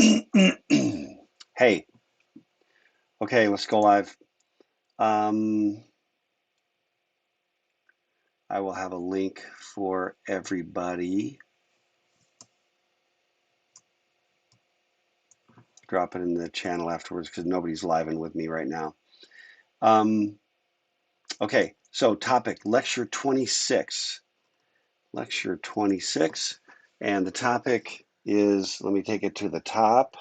Hey, okay, let's go live. I will have a link for everybody. Drop it in the channel afterwards because nobody's living with me right now. Okay, so topic, lecture 26. Lecture 26. And the topic is, let me take it to the top.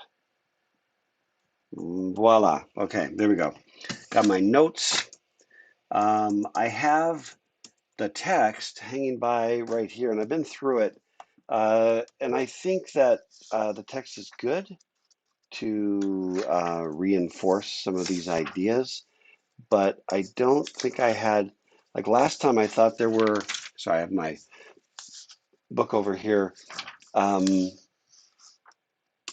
Voila. Okay, there we go. Got my notes. I have the text hanging by right here, and I've been through it. And I think that the text is good to reinforce some of these ideas, but I don't think I had, like last time I thought there were, sorry, I have my book over here.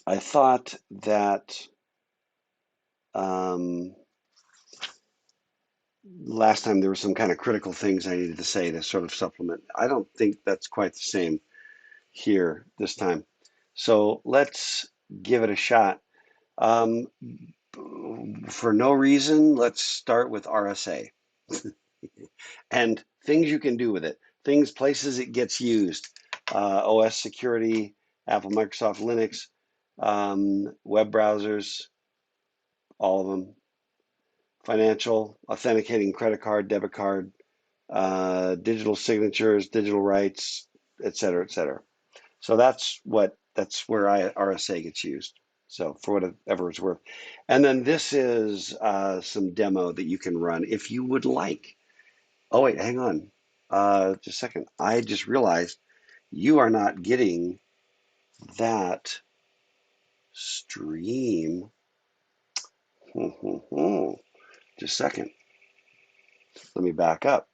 I thought that last time there were some kind of critical things I needed to say to sort of supplement. I don't think that's quite the same here this time. So let's give it a shot. For no reason, let's start with RSA and things you can do with it. Things, places it gets used. OS security, Apple, Microsoft, Linux, web browsers, all of them. Financial, authenticating credit card, debit card, digital signatures, digital rights, et cetera, et cetera. So that's where RSA gets used. So for whatever it's worth. And then this is some demo that you can run if you would like. Oh, wait, hang on. Just a second. I just realized you are not getting that stream. Just a second. Let me back up.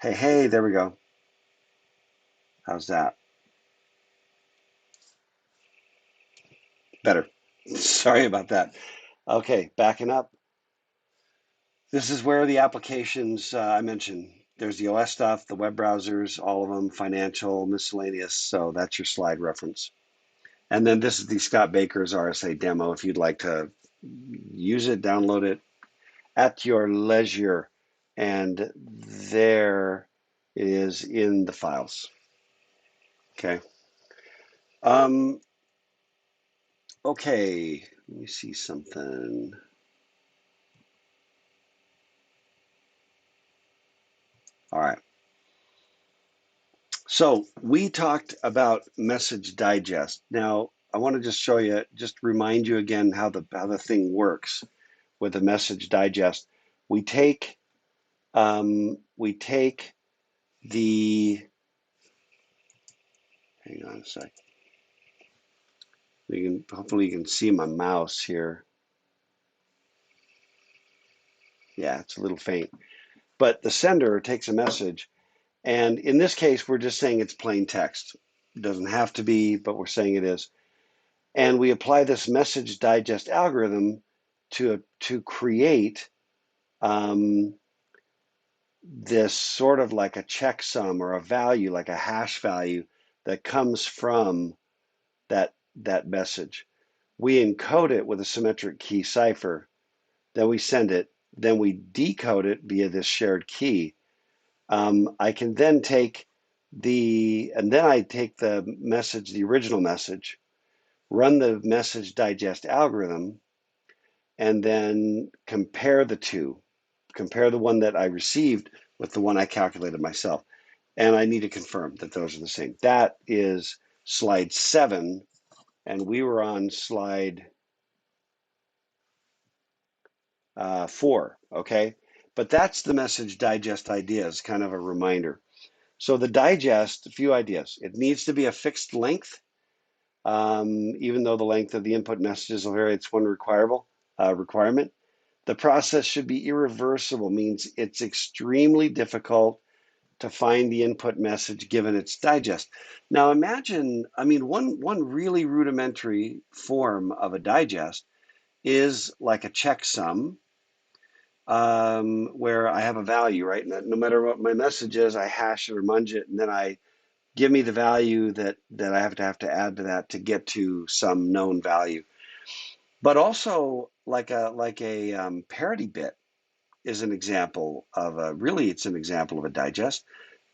Hey, there we go. How's that? Better. Sorry about that. Okay, backing up. This is where the applications I mentioned. There's the OS stuff, the web browsers, all of them, financial, miscellaneous. So that's your slide reference. And then this is the Scott Baker's RSA demo. If you'd like to use it, download it at your leisure. And there it is in the files. Okay. Okay, let me see something. All right. So we talked about message digest. Now I want to just show you, just remind you again how the thing works with the message digest. We take the, hang on a sec. Hopefully you can see my mouse here. Yeah, it's a little faint. But the sender takes a message, and in this case, we're just saying it's plain text. It doesn't have to be, but we're saying it is. And we apply this message digest algorithm to create this sort of like a checksum or a value, like a hash value that comes from that message. We encode it with a symmetric key cipher, then we send it, then we decode it via this shared key. I can then take I take the message, the original message, run the message digest algorithm, and then compare the two, compare the one that I received with the one I calculated myself. And I need to confirm that those are the same. That is slide 7, and we were on slide 4, okay? But that's the message digest idea, is kind of a reminder. So the digest, a few ideas. It needs to be a fixed length, even though the length of the input messages will vary. It's one requirement. The process should be irreversible, means it's extremely difficult to find the input message given its digest. Now imagine, I mean, one really rudimentary form of a digest is like a checksum. where I have a value, right? No matter what my message is, I hash it or munge it, and then I give me the value that I have to add to that to get to some known value. But also like a parity bit is an example of it's an example of a digest.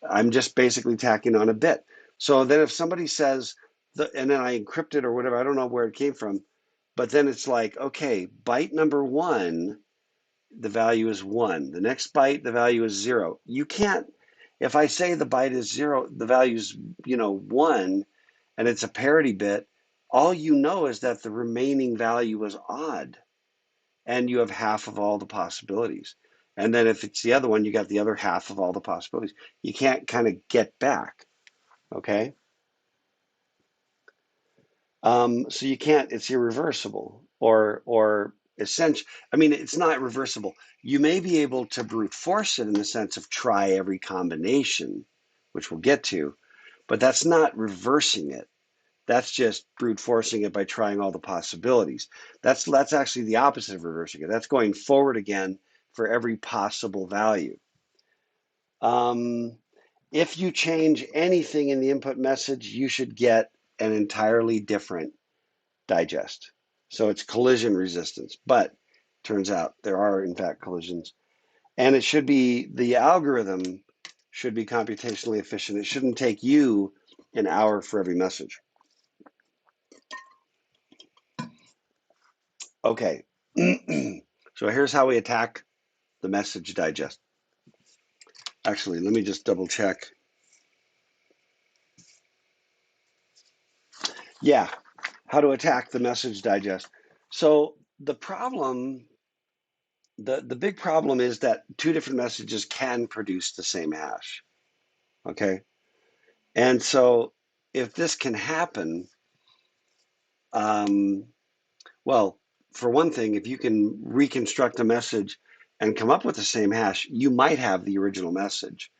I'm just basically tacking on a bit. So then if somebody says, and then I encrypt it or whatever, I don't know where it came from, but then it's like, okay, byte number one, the value is one. The next byte, the value is zero. You can't, if I say the byte is zero, the value is, one, and it's a parity bit, all you know is that the remaining value is odd, and you have half of all the possibilities. And then if it's the other one, you got the other half of all the possibilities. You can't kind of get back, okay? So you can't, it's irreversible or essential. I mean, it's not reversible. You may be able to brute force it in the sense of try every combination, which we'll get to, but that's not reversing it. That's just brute forcing it by trying all the possibilities. That's actually the opposite of reversing it. That's going forward again for every possible value. Um, if you change anything in the input message, you should get an entirely different digest. So it's collision resistance, but turns out there are in fact collisions. And it should be, the algorithm should be computationally efficient. It shouldn't take you an hour for every message. Okay, so here's how we attack the message digest. Actually, let me just double check. Yeah, how to attack the message digest. So the problem, the big problem is that two different messages can produce the same hash. Okay, and so if this can happen, um, well, for one thing, if you can reconstruct a message and come up with the same hash, you might have the original message.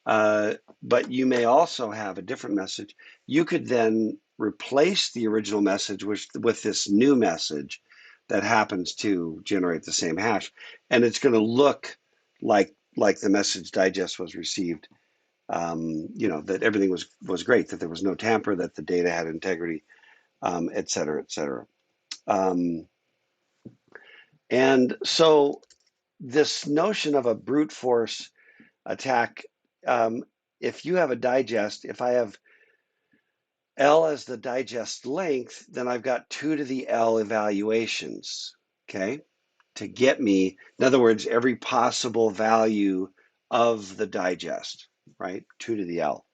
But you may also have a different message. You could then replace the original message with this new message that happens to generate the same hash, and it's going to look like the message digest was received. That everything was great, that there was no tamper, that the data had integrity, et cetera, et cetera. Um, and so this notion of a brute force attack, um, if you have a digest, if I have L as the digest length, then I've got 2 to the L evaluations, okay, to get me, in other words, every possible value of the digest, right, 2 to the L.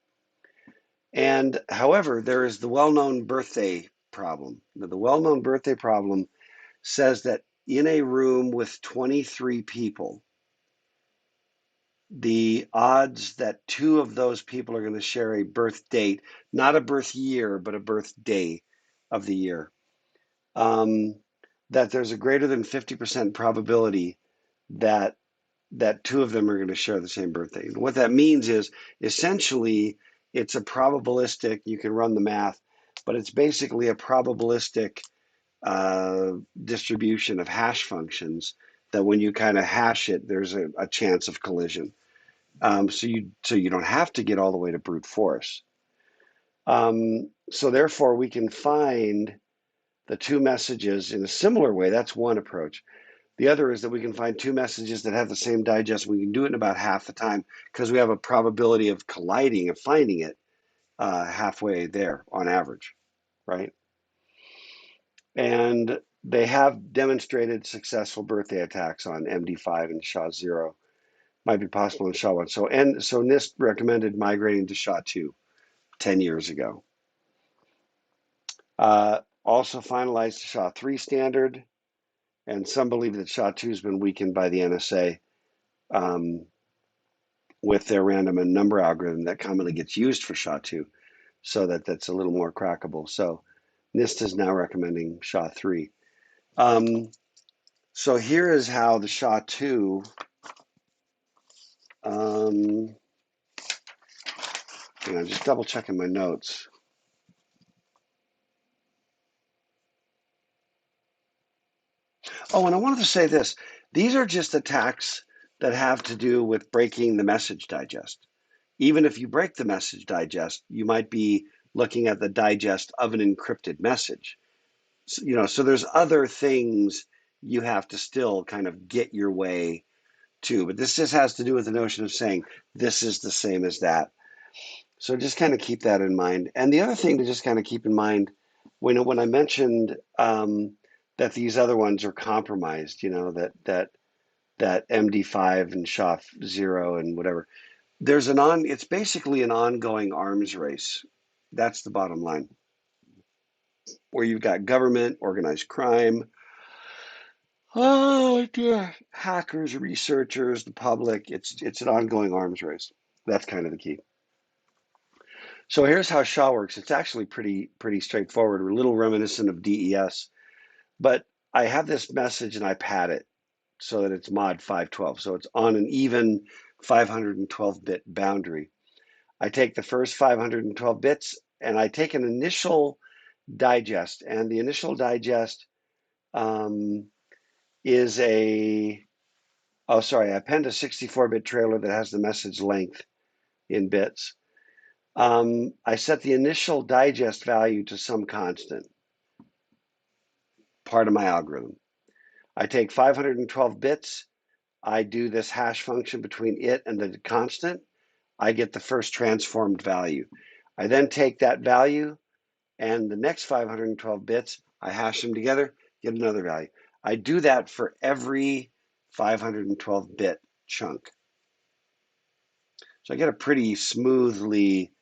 And however, there is the well-known birthday problem. Now, the well-known birthday problem says that in a room with 23 people, the odds that 2 of those people are going to share a birth date, not a birth year, but a birth day of the year, that there's a greater than 50% probability that 2 of them are going to share the same birthday. And what that means is essentially it's a probabilistic, you can run the math, but it's basically a probabilistic distribution of hash functions that when you kind of hash it, there's a chance of collision. So you don't have to get all the way to brute force. So therefore, we can find the 2 messages in a similar way. That's one approach. The other is that we can find 2 messages that have the same digest. We can do it in about half the time because we have a probability of colliding, of finding it halfway there on average, right? And they have demonstrated successful birthday attacks on MD5 and SHA-0. Might be possible in SHA-1. So NIST recommended migrating to SHA-2 10 years ago. Also finalized the SHA-3 standard, and some believe that SHA-2 has been weakened by the NSA with their random and number algorithm that commonly gets used for SHA-2, so that's a little more crackable. So NIST is now recommending SHA-3. So here is how the SHA-2 just double checking my notes. Oh, and I wanted to say this. These are just attacks that have to do with breaking the message digest. Even if you break the message digest, you might be looking at the digest of an encrypted message. So there's other things you have to still kind of get your way to, but this just has to do with the notion of saying this is the same as that. So just kind of keep that in mind. And the other thing to just kind of keep in mind when I mentioned that these other ones are compromised, that MD5 and SHA-0 and whatever, it's basically an ongoing arms race. That's the bottom line, where you've got government, organized crime, hackers, researchers, the public. It's an ongoing arms race. That's kind of the key. So here's how SHA works. It's actually pretty straightforward. We're a little reminiscent of DES, but I have this message and I pad it so that it's mod 512. So it's on an even 512-bit boundary. I take the first 512 bits and I take an initial digest, and the initial digest is I append a 64-bit trailer that has the message length in bits. I set the initial digest value to some constant, part of my algorithm. I take 512 bits, I do this hash function between it and the constant, I get the first transformed value. I then take that value and the next 512 bits, I hash them together, get another value. I do that for every 512-bit chunk. So I get a pretty smoothly,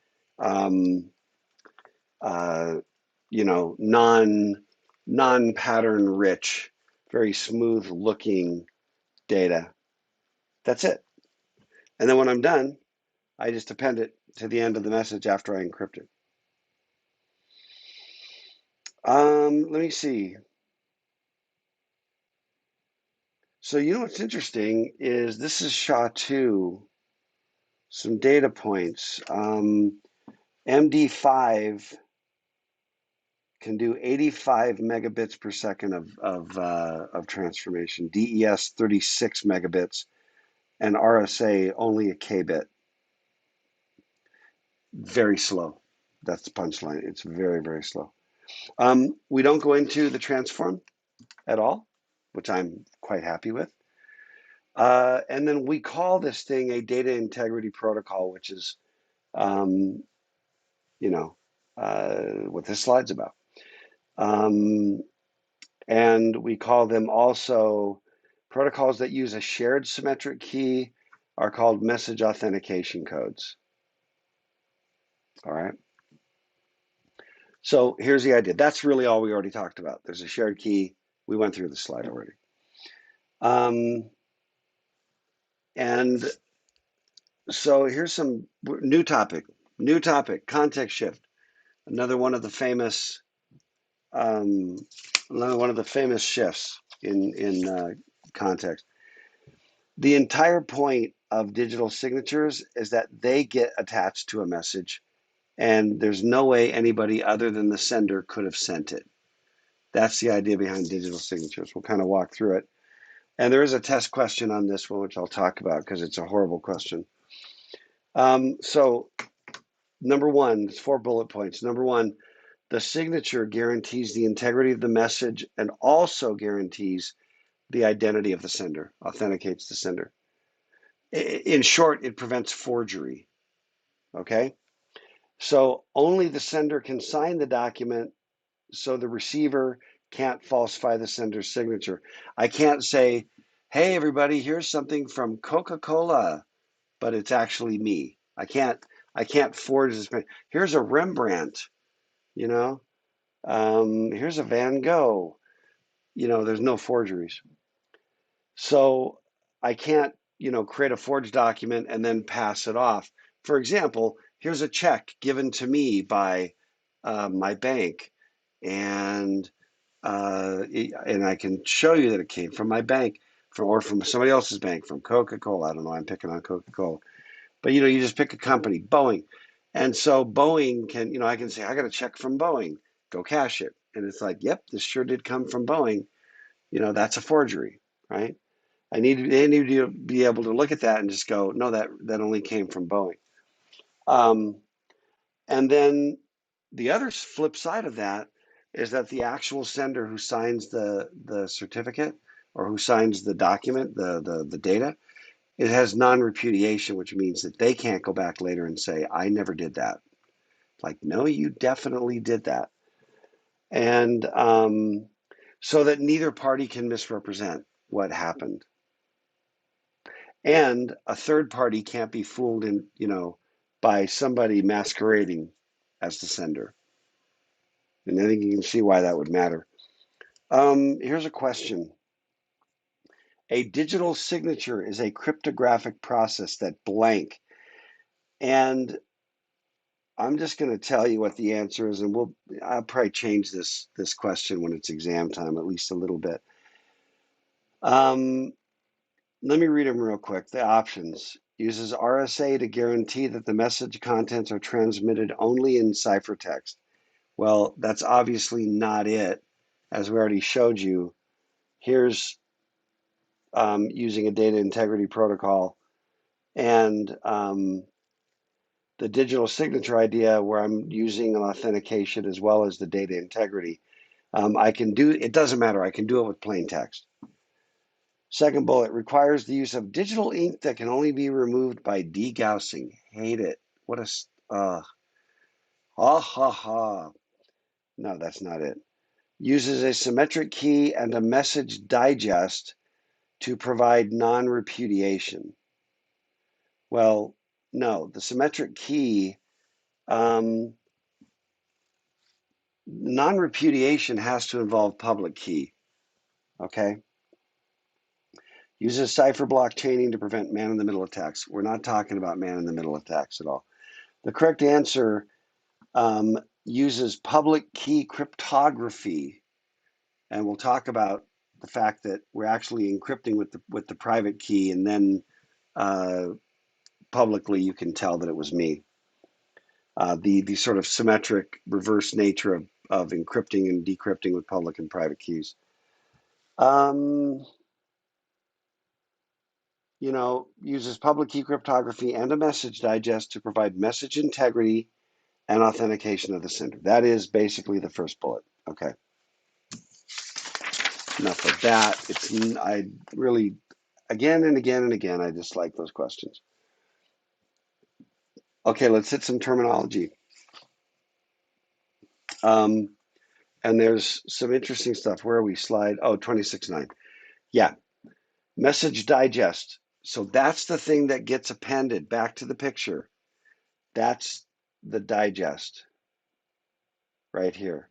non-pattern rich, very smooth looking data. That's it. And then when I'm done, I just append it to the end of the message after I encrypt it. Let me see. So what's interesting is this is SHA-2, some data points. MD5 can do 85 megabits per second of transformation, DES 36 megabits, and RSA only a kbit. Very slow. That's the punchline. It's very, very slow. We don't go into the transform at all, which I'm quite happy with. And then we call this thing a data integrity protocol, which is, what this slide's about. And we call them also protocols that use a shared symmetric key are called message authentication codes. All right. So here's the idea. That's really all we already talked about. There's a shared key. We went through the slide already. And so here's some new topic, context shift. Another one of the famous shifts in context. The entire point of digital signatures is that they get attached to a message, and there's no way anybody other than the sender could have sent it. That's the idea behind digital signatures. We'll kind of walk through it. And there is a test question on this one, which I'll talk about because it's a horrible question. So number one, it's 4 bullet points. Number one, the signature guarantees the integrity of the message and also guarantees the identity of the sender, authenticates the sender. In short, it prevents forgery, okay? So only the sender can sign the document, so the receiver can't falsify the sender's signature. I can't say, hey, everybody, here's something from Coca-Cola, but it's actually me. I can't forge this. Here's a Rembrandt, here's a Van Gogh. There's no forgeries. So I can't, create a forged document and then pass it off. For example, here's a check given to me by my bank, and I can show you that it came from my bank, or from somebody else's bank, from Coca-Cola. I don't know. I'm picking on Coca-Cola, but you just pick a company, Boeing, and so Boeing can, I can say I got a check from Boeing, go cash it, and it's like, yep, this sure did come from Boeing. That's a forgery, right? They need to be able to look at that and just go, no, that only came from Boeing. And then the other flip side of that is that the actual sender who signs the certificate or who signs the document, the data, it has non-repudiation, which means that they can't go back later and say, I never did that. Like, no, you definitely did that. And so that neither party can misrepresent what happened. And a third party can't be fooled in, by somebody masquerading as the sender. And I think you can see why that would matter. Here's a question. A digital signature is a cryptographic process that blank. And I'm just going to tell you what the answer is, and I'll probably change this question when it's exam time, at least a little bit. Let me read them real quick. The options: uses RSA to guarantee that the message contents are transmitted only in ciphertext. Well, that's obviously not it. As we already showed you, here's using a data integrity protocol and the digital signature idea where I'm using an authentication as well as the data integrity. I can do, it doesn't matter, I can do it with plain text. Second bullet, requires the use of digital ink that can only be removed by degaussing. Hate it. What ha ha ha. No, that's not it. Uses a symmetric key and a message digest to provide non-repudiation. Well, no, the symmetric key, non-repudiation has to involve public key, okay? Uses cipher block chaining to prevent man-in-the-middle attacks. We're not talking about man-in-the-middle attacks at all. The correct answer uses public key cryptography, and we'll talk about the fact that we're actually encrypting with the private key, and then publicly you can tell that it was me. The sort of symmetric reverse nature of encrypting and decrypting with public and private keys. Uses public key cryptography and a message digest to provide message integrity and authentication of the sender. That is basically the first bullet. Okay. Enough of that. I really, again and again and again, I dislike those questions. Okay, let's hit some terminology. And there's some interesting stuff. Where are we? Slide, 26.9. Yeah, message digest. So that's the thing that gets appended back to the picture. That's the digest right here.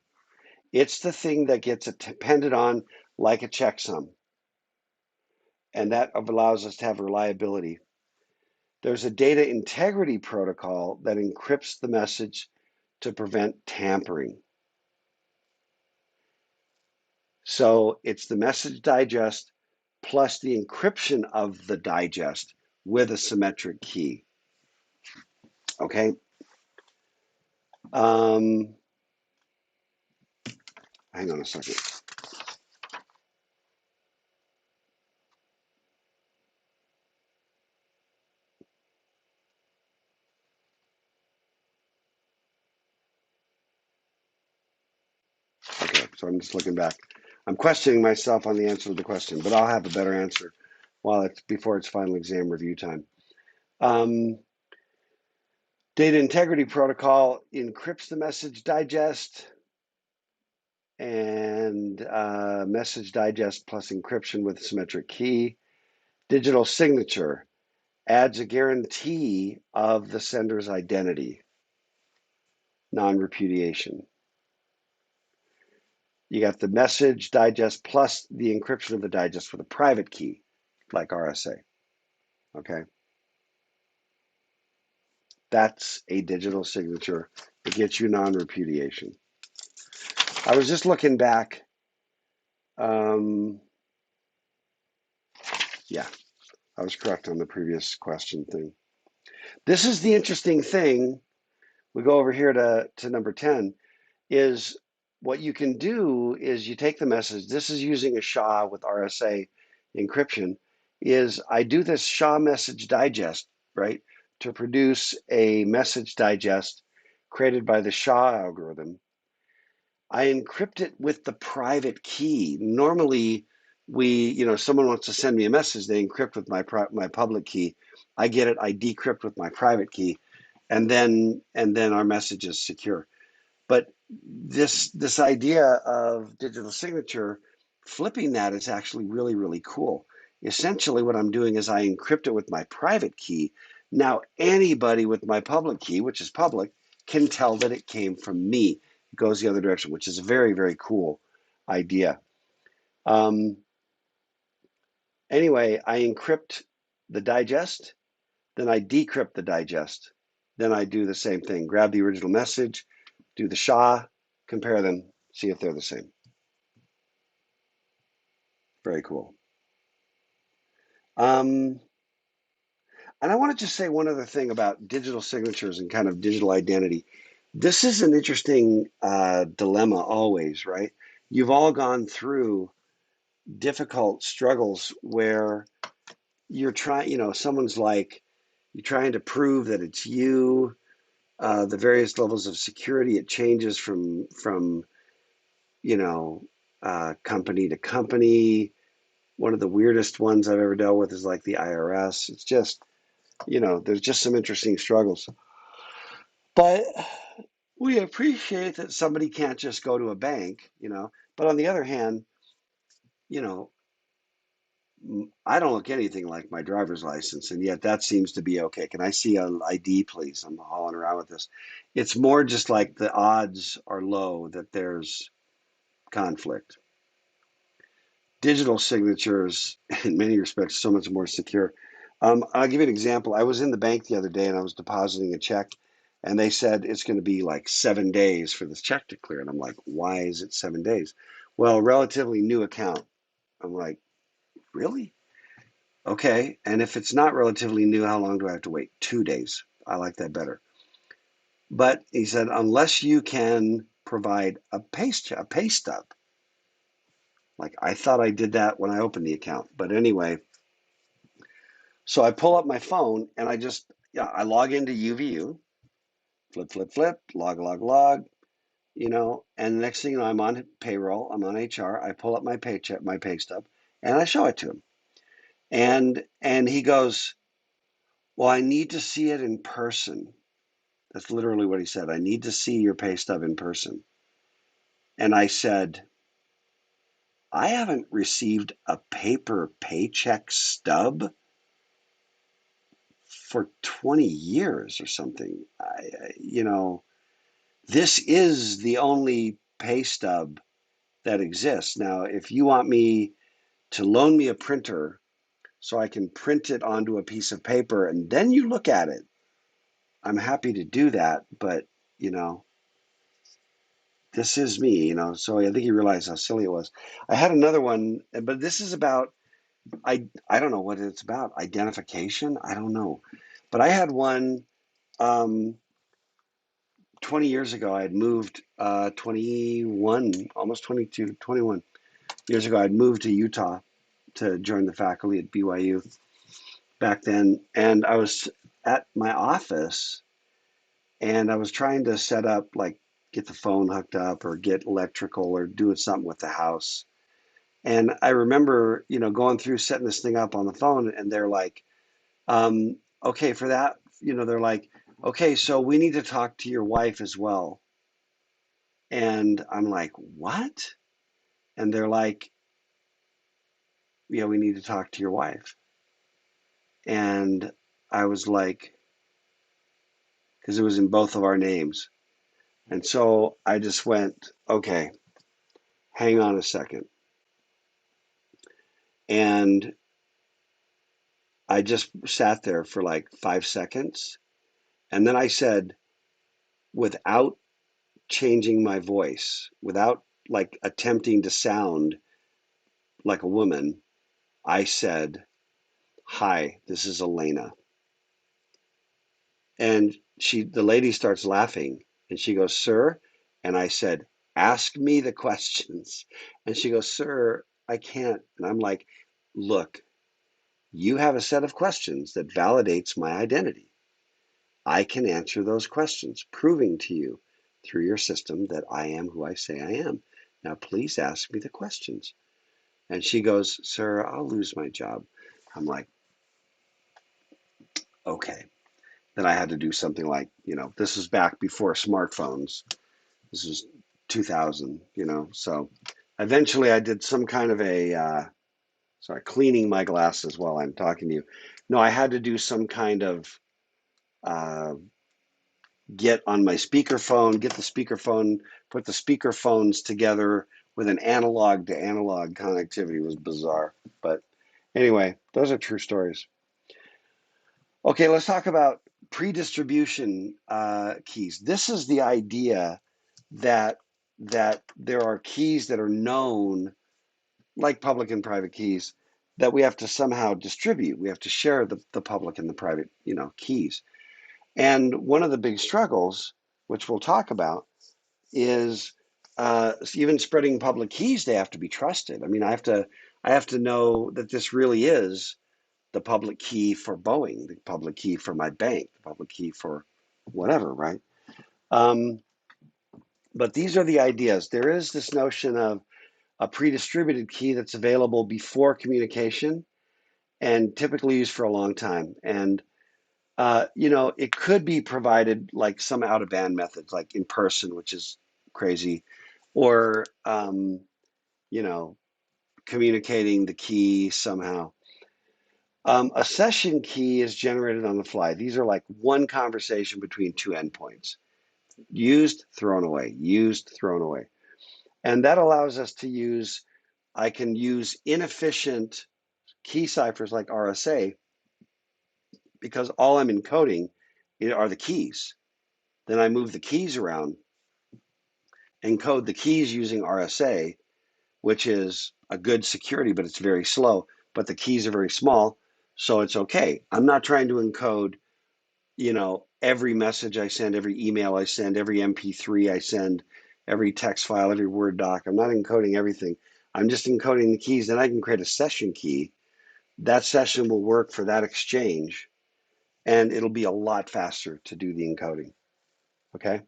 It's the thing that gets appended on like a checksum. And that allows us to have reliability. There's a data integrity protocol that encrypts the message to prevent tampering. So it's the message digest plus the encryption of the digest with a symmetric key. Okay. Hang on a second. Okay, so I'm just looking back. I'm questioning myself on the answer to the question, but I'll have a better answer before it's final exam review time. Data integrity protocol encrypts the message digest and message digest plus encryption with symmetric key. Digital signature adds a guarantee of the sender's identity, non-repudiation. You got the message digest plus the encryption of the digest with a private key, like RSA. Okay. That's a digital signature. It gets you non-repudiation. I was just looking back. Yeah, I was correct on the previous question thing. This is the interesting thing. We go over here to number 10, is what you can do is you take the message. This is using a SHA with RSA encryption, is I do this SHA message digest, right, to produce a message digest created by the SHA algorithm. I encrypt it with the private key. Normally, someone wants to send me a message, they encrypt with my public key. I get it, I decrypt with my private key, and then our message is secure. But this idea of digital signature, flipping that is actually really, really cool. Essentially, what I'm doing is I encrypt it with my private key. Now, anybody with my public key, which is public, can tell that it came from me. It goes the other direction, which is a very, very cool idea. Um, anyway, I encrypt the digest, then I decrypt the digest. Then I do the same thing, grab the original message, do the SHA, compare them, see if they're the same. Very cool. Um, and I want to just say one other thing about digital signatures and kind of digital identity. This is an interesting dilemma always, right? You've all gone through difficult struggles where you're trying, someone's like, you're trying to prove that it's you. The various levels of security, it changes from you know, company to company. One of the weirdest ones I've ever dealt with is like the IRS. It's just, there's just some interesting struggles. But we appreciate that somebody can't just go to a bank. But on the other hand, you know, I don't look anything like my driver's license, and yet that seems to be okay. Can I see an ID, please? I'm hauling around with this. It's more just like the odds are low that there's conflict. Digital signatures, in many respects, so much more secure. I'll give you an example. I was in the bank the other day and I was depositing a check, and they said it's going to be like 7 days for this check to clear. And I'm like, why is it 7 days? Well, relatively new account. I'm like, really? Okay. And if it's not relatively new, how long do I have to wait? 2 days. I like that better. But he said, unless you can provide a pay stub. Like I thought I did that when I opened the account. But anyway, so I pull up my phone and I log into UVU, flip, flip, flip, log, and the next thing you know, I'm on payroll, I'm on HR. I pull up my paycheck, my pay stub, and I show it to him. And he goes, well, I need to see it in person. That's literally what he said. I need to see your pay stub in person. And I said, I haven't received a paper paycheck stub for 20 years or something. This is the only pay stub that exists. Now, if you want me to loan me a printer so I can print it onto a piece of paper and then you look at it, I'm happy to do that. But, you know, this is me. So I think he realized how silly it was. I had another one, but this is about, I don't know what it's about. Identification? I don't know. But I had one, um, 20 years ago. I had moved 21, almost 22, 21 years ago. I'd moved to Utah to join the faculty at BYU back then. And I was at my office and I was trying to set up, like, get the phone hooked up or get electrical or doing something with the house. And I remember, going through setting this thing up on the phone, and they're like, okay, for that, they're like, okay, so we need to talk to your wife as well. And I'm like, what? And they're like, yeah, we need to talk to your wife. And I was like, because it was in both of our names. And so I just went, okay, hang on a second. And I just sat there for like 5 seconds. And then I said, without changing my voice, without like attempting to sound like a woman, I said, hi, this is Elena. And the lady starts laughing and she goes, sir. And I said, ask me the questions. And she goes, sir, I can't. And I'm like, look, You have a set of questions that validates my identity. I can answer those questions, proving to you through your system that I am who I say I am. Now, please ask me the questions. And she goes, sir, I'll lose my job. I'm like, okay. Then I had to do something like, this is back before smartphones. This is 2000, so eventually I did some kind of sorry, cleaning my glasses while I'm talking to you. No, I had to do some kind of uh, get on my speakerphone, get the speakerphone, put the speakerphones together with an analog to analog connectivity. It was bizarre. But anyway, those are true stories. Okay, let's talk about predistribution keys. This is the idea that there are keys that are known, like public and private keys, that we have to somehow distribute. We have to share the public and the private, keys. And one of the big struggles, which we'll talk about, is even spreading public keys. They have to be trusted. I mean, I have to know that this really is the public key for Boeing, the public key for my bank, the public key for whatever, right? Um, but these are the ideas. There is this notion of a pre-distributed key that's available before communication and typically used for a long time. And it could be provided like some out-of-band methods, like in person, which is crazy, or you know, communicating the key somehow. A session key is generated on the fly. These are like one conversation between two endpoints. Used, thrown away, used, thrown away. And that allows us to I can use inefficient key ciphers like RSA because all I'm encoding are the keys. Then I move the keys around, encode the keys using RSA, which is a good security, but it's very slow. But the keys are very small, so it's okay. I'm not trying to encode, every message I send, every email I send, every MP3 I send, every text file, every Word doc. I'm not encoding everything. I'm just encoding the keys. Then I can create a session key. That session will work for that exchange, and it'll be a lot faster to do the encoding. Okay.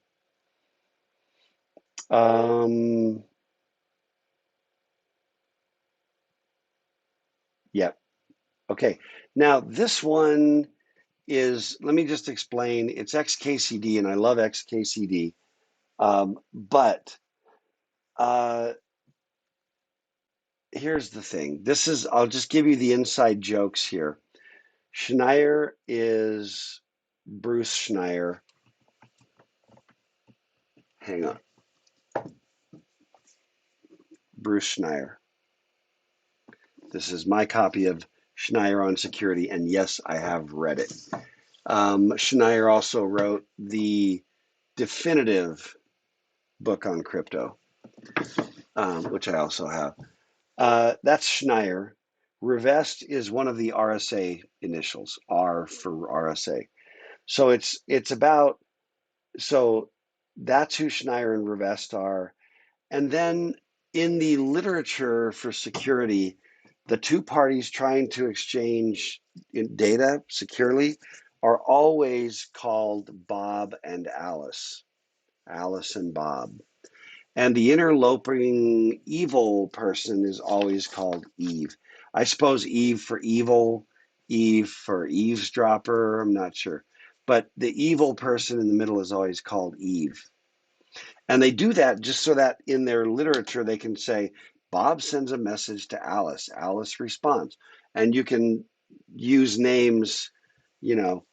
Um, yeah. Okay. Now this one let me just explain, it's XKCD and I love XKCD. But here's the thing. I'll just give you the inside jokes here. Schneier is Bruce Schneier. Hang on. Bruce Schneier. This is my copy of Schneier on Security, and yes, I have read it. Schneier also wrote the definitive book on crypto, which I also have. That's Schneier. Revest is one of the RSA initials, R for RSA. So so that's who Schneier and Revest are. And then in the literature for security, the two parties trying to exchange data securely are always called Bob and Alice, Alice and Bob. And the interloping evil person is always called Eve. I suppose Eve for evil, Eve for eavesdropper, I'm not sure. But the evil person in the middle is always called Eve. And they do that just so that in their literature they can say, Bob sends a message to Alice, Alice responds. And you can use names,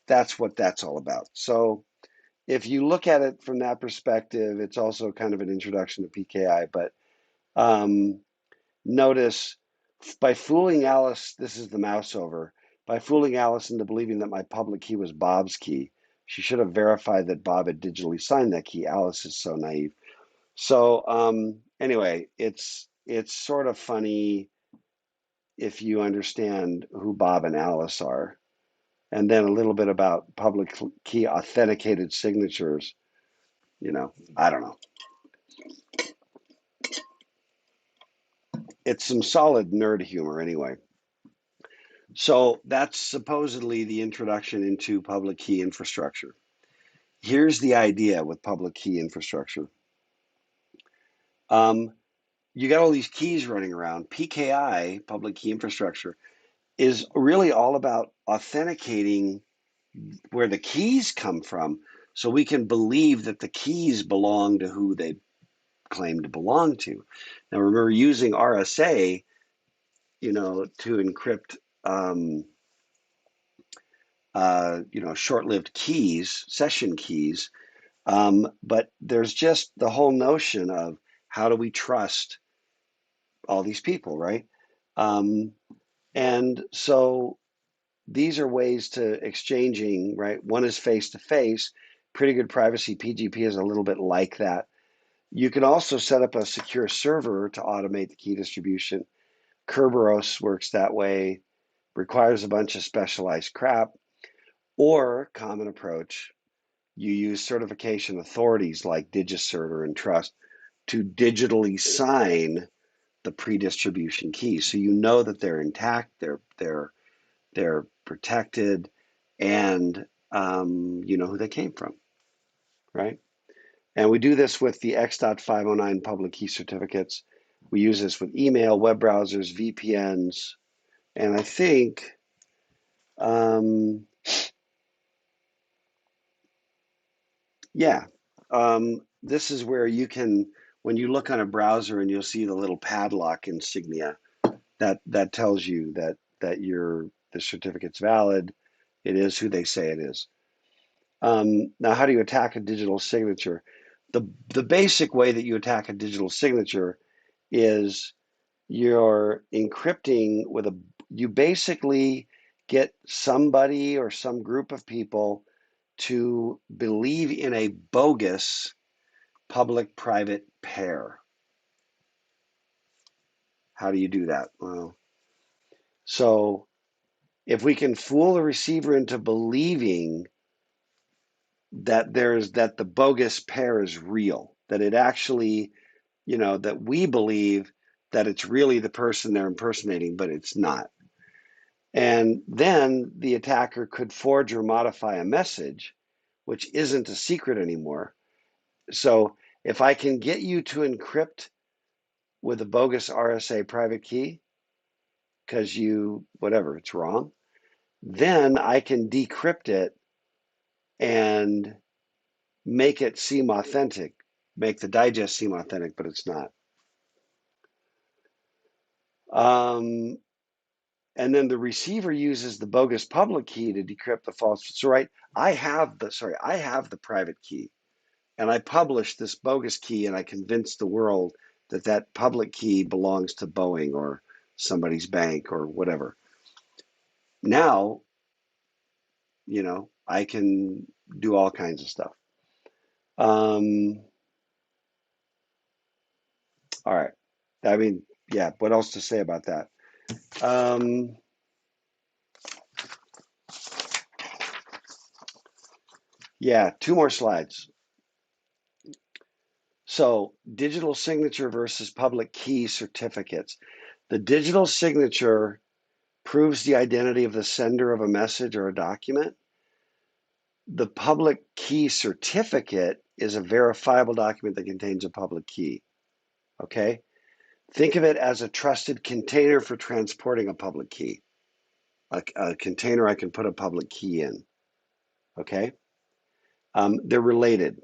that's what that's all about. So if you look at it from that perspective, it's also kind of an introduction to PKI. But um, notice by fooling Alice, this is the mouse over, by fooling Alice into believing that my public key was Bob's key, she should have verified that Bob had digitally signed that key. Alice is so naive. So anyway, it's sort of funny if you understand who Bob and Alice are. And then a little bit about public key authenticated signatures. I don't know. It's some solid nerd humor anyway. So that's supposedly the introduction into public key infrastructure. Here's the idea with public key infrastructure. You got all these keys running around. PKI, public key infrastructure, is really all about authenticating where the keys come from so we can believe that the keys belong to who they claim to belong to. Now, remember using RSA, to encrypt, short-lived keys, session keys. But there's just the whole notion of how do we trust all these people, right? And so these are ways to exchanging, right? One is face to face. Pretty good privacy. PGP is a little bit like that. You can also set up a secure server to automate the key distribution. Kerberos works that way, requires a bunch of specialized crap, or common approach. You use certification authorities like DigiCert or Entrust to digitally sign the pre-distribution keys, so you know that they're intact, they're protected, and you know who they came from, right? And we do this with the X.509 public key certificates. We use this with email, web browsers, VPNs, and I think um, yeah, this is where you can, when you look on a browser and you'll see the little padlock insignia, that tells you that the certificate's valid. It is who they say it is. Now, how do you attack a digital signature? The basic way that you attack a digital signature is you're encrypting with a, you basically get somebody or some group of people to believe in a bogus public-private pair. How do you do that? Well, so if we can fool the receiver into believing that the bogus pair is real, that it actually, that we believe that it's really the person they're impersonating, but it's not. And then the attacker could forge or modify a message, which isn't a secret anymore. So if I can get you to encrypt with a bogus RSA private key, because whatever, it's wrong, then I can decrypt it and make it seem authentic, make the digest seem authentic, but it's not. Um, and then the receiver uses the bogus public key to decrypt the false. So right, I have the private key, and I publish this bogus key, and I convince the world that that public key belongs to Boeing or somebody's bank or whatever. Now, I can do all kinds of stuff. Um, all right. I mean, yeah, what else to say about that? Um, yeah, two more slides. So, digital signature versus public key certificates. The digital signature proves the identity of the sender of a message or a document. The public key certificate is a verifiable document that contains a public key. Okay? Think of it as a trusted container for transporting a public key. A container I can put a public key in. Okay? They're related.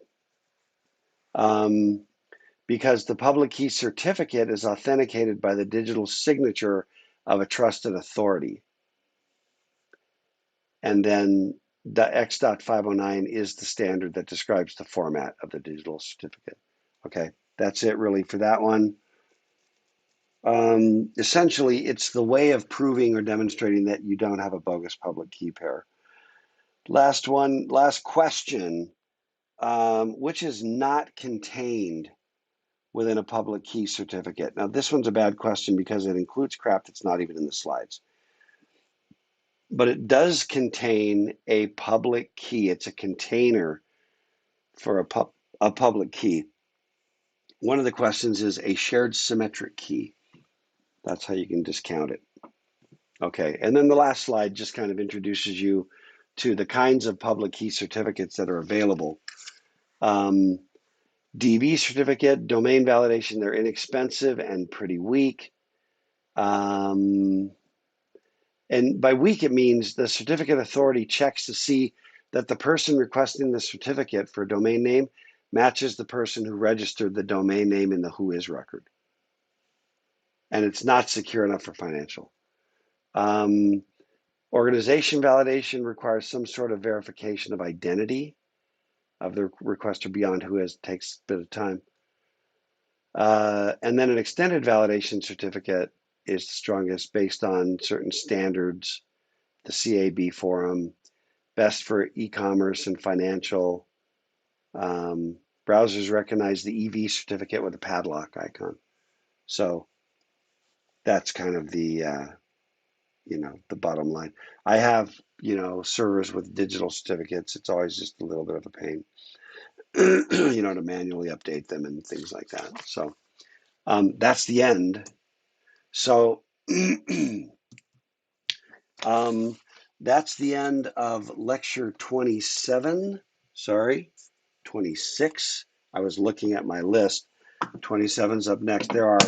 Because the public key certificate is authenticated by the digital signature of a trusted authority. And then the X.509 is the standard that describes the format of the digital certificate. Okay, that's it really for that one. Essentially, it's the way of proving or demonstrating that you don't have a bogus public key pair. Last question, which is not contained within a public key certificate. Now, this one's a bad question because it includes crap that's not even in the slides. But it does contain a public key. It's a container for a public key. One of the questions is a shared symmetric key. That's how you can discount it. Okay, and then the last slide just kind of introduces you to the kinds of public key certificates that are available. DB certificate, domain validation, they're inexpensive and pretty weak. And by weak, it means the certificate authority checks to see that the person requesting the certificate for domain name matches the person who registered the domain name in the WHOIS record. And it's not secure enough for financial. Organization validation requires some sort of verification of identity of the requester beyond WHOIS. Takes a bit of time. And then an extended validation certificate is the strongest based on certain standards, the CAB forum, best for e-commerce and financial. Browsers recognize the EV certificate with a padlock icon. So that's kind of the the bottom line. I have servers with digital certificates. It's always just a little bit of a pain, to manually update them and things like that. So that's the end. So that's the end of lecture 27. Sorry, 26. I was looking at my list. 27's up next. There are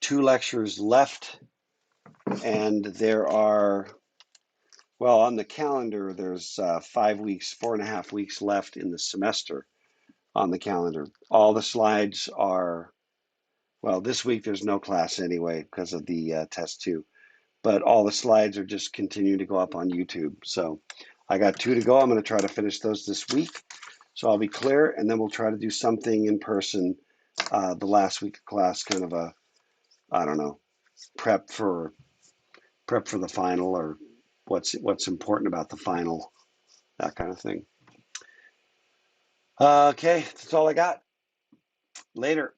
2 lectures left, and there are, well, on the calendar, there's 5 weeks, 4.5 weeks left in the semester on the calendar. All the slides are, well, this week there's no class anyway because of the test 2, but all the slides are just continuing to go up on YouTube. So I got 2 to go. I'm going to try to finish those this week. So I'll be clear, and then we'll try to do something in person the last week of class, kind of a, I don't know, prep for the final, or what's important about the final, that kind of thing. Okay, that's all I got. Later.